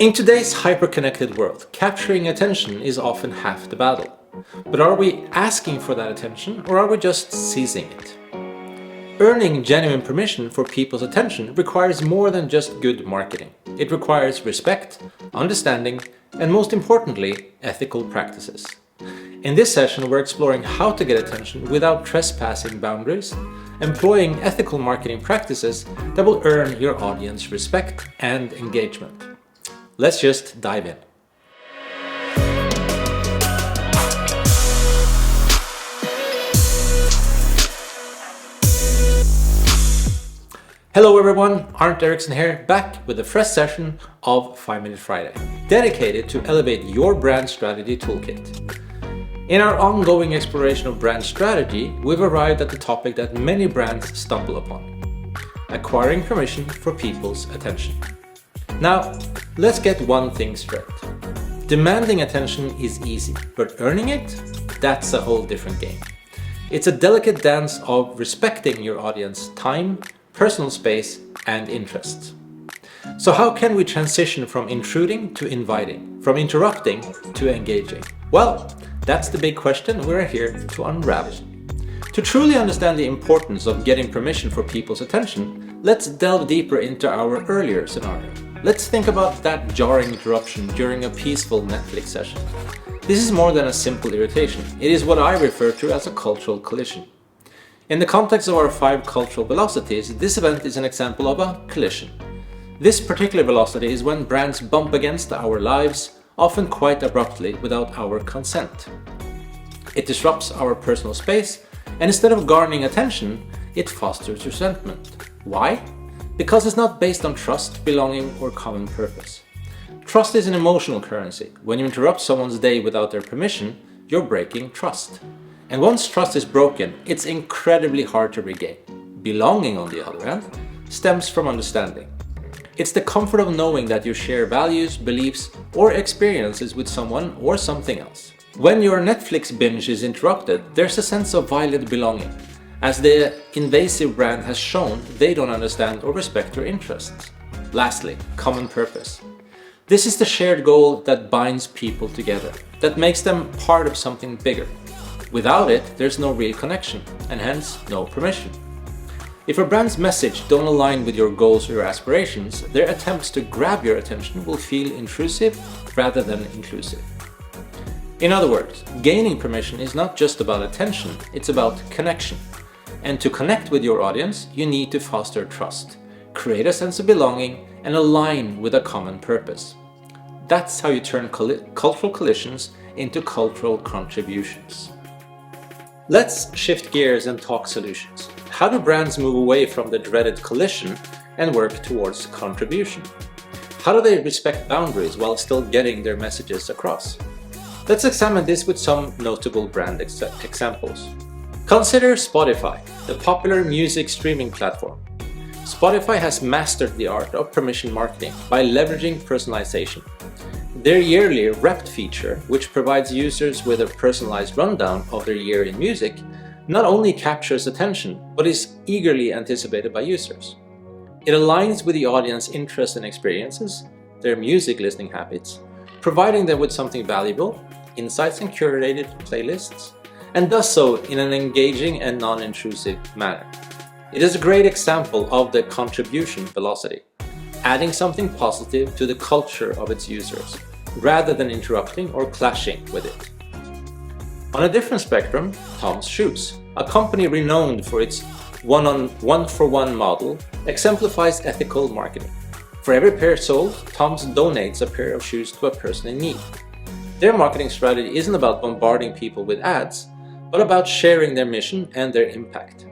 In today's hyper-connected world, capturing attention is often half the battle. But are we asking for that attention, or are we just seizing it? Earning genuine permission for people's attention requires more than just good marketing. It requires respect, understanding, and most importantly, ethical practices. In this session, we're exploring how to get attention without trespassing boundaries, employing ethical marketing practices that will earn your audience respect and engagement. Let's just dive in. Hello everyone, Arnt Eriksson here, back with a fresh session of 5 Minute Friday, dedicated to elevate your brand strategy toolkit. In our ongoing exploration of brand strategy, we've arrived at the topic that many brands stumble upon: acquiring permission for people's attention. Now, let's get one thing straight. Demanding attention is easy, but earning it? That's a whole different game. It's a delicate dance of respecting your audience's time, personal space, and interests. So how can we transition from intruding to inviting, from interrupting to engaging? Well, that's the big question we're here to unravel. To truly understand the importance of getting permission for people's attention, let's delve deeper into our earlier scenario. Let's think about that jarring interruption during a peaceful Netflix session. This is more than a simple irritation. It is what I refer to as a cultural collision. In the context of our 5 cultural velocities, this event is an example of a collision. This particular velocity is when brands bump against our lives, often quite abruptly without our consent. It disrupts our personal space, and instead of garnering attention, it fosters resentment. Why? Because it's not based on trust, belonging, or common purpose. Trust is an emotional currency. When you interrupt someone's day without their permission, you're breaking trust. And once trust is broken, it's incredibly hard to regain. Belonging, on the other hand, stems from understanding. It's the comfort of knowing that you share values, beliefs, or experiences with someone or something else. When your Netflix binge is interrupted, there's a sense of violent belonging. As the invasive brand has shown, they don't understand or respect your interests. Lastly, common purpose. This is the shared goal that binds people together, that makes them part of something bigger. Without it, there's no real connection, and hence no permission. If a brand's message don't align with your goals or your aspirations, their attempts to grab your attention will feel intrusive rather than inclusive. In other words, gaining permission is not just about attention, it's about connection. And to connect with your audience, you need to foster trust, create a sense of belonging, and align with a common purpose. That's how you turn cultural collisions into cultural contributions. Let's shift gears and talk solutions. How do brands move away from the dreaded collision and work towards contribution? How do they respect boundaries while still getting their messages across? Let's examine this with some notable brand examples. Consider Spotify, the popular music streaming platform. Spotify has mastered the art of permission marketing by leveraging personalization. Their yearly Wrapped feature, which provides users with a personalized rundown of their year in music, not only captures attention, but is eagerly anticipated by users. It aligns with the audience's interests and experiences, their music listening habits, providing them with something valuable, insights and curated playlists, and does so in an engaging and non-intrusive manner. It is a great example of the contribution velocity, adding something positive to the culture of its users, rather than interrupting or clashing with it. On a different spectrum, Tom's Shoes, a company renowned for its one-for-one model, exemplifies ethical marketing. For every pair sold, Tom's donates a pair of shoes to a person in need. Their marketing strategy isn't about bombarding people with ads, but about sharing their mission and their impact.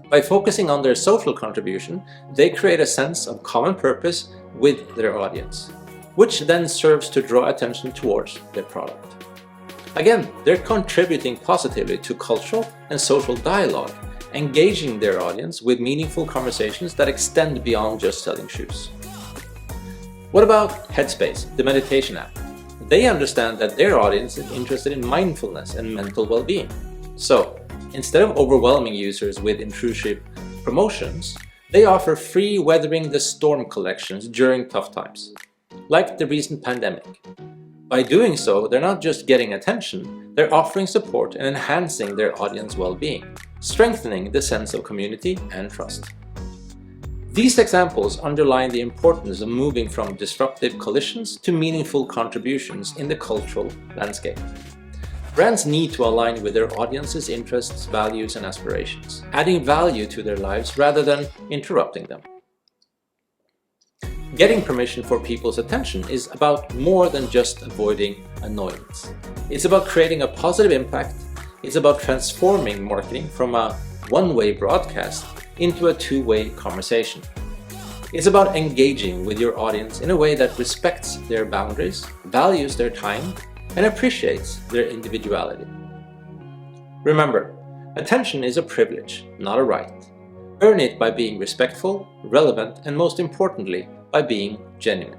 By focusing on their social contribution, they create a sense of common purpose with their audience, which then serves to draw attention towards their product. Again, they're contributing positively to cultural and social dialogue, engaging their audience with meaningful conversations that extend beyond just selling shoes. What about Headspace, the meditation app? They understand that their audience is interested in mindfulness and mental well-being. So, instead of overwhelming users with intrusive promotions, they offer free Weathering the Storm collections during tough times. like the recent pandemic. By doing so, they're not just getting attention, they're offering support and enhancing their audience well-being, strengthening the sense of community and trust. These examples underline the importance of moving from disruptive collisions to meaningful contributions in the cultural landscape. Brands need to align with their audience's interests, values, and aspirations, adding value to their lives rather than interrupting them. Getting permission for people's attention is about more than just avoiding annoyance. It's about creating a positive impact. It's about transforming marketing from a one-way broadcast into a two-way conversation. It's about engaging with your audience in a way that respects their boundaries, values their time, and appreciates their individuality. Remember, attention is a privilege, not a right. Earn it by being respectful, relevant, and most importantly, by being genuine.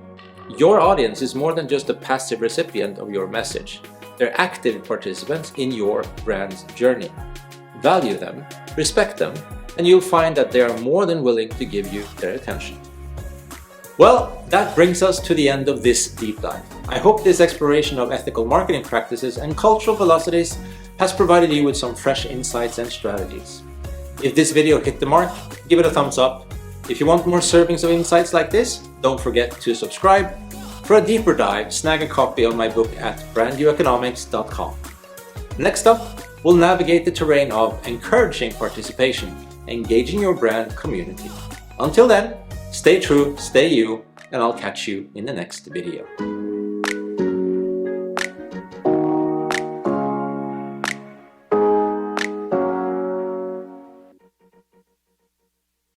Your audience is more than just a passive recipient of your message. They're active participants in your brand's journey. Value them, respect them, and you'll find that they are more than willing to give you their attention. Well, that brings us to the end of this deep dive. I hope this exploration of ethical marketing practices and cultural velocities has provided you with some fresh insights and strategies. If this video hit the mark, give it a thumbs up. If you want more servings of insights like this, don't forget to subscribe. For a deeper dive, snag a copy of my book at brandyoueconomics.com. Next up, we'll navigate the terrain of encouraging participation, engaging your brand community. Until then, stay true, stay you, and I'll catch you in the next video.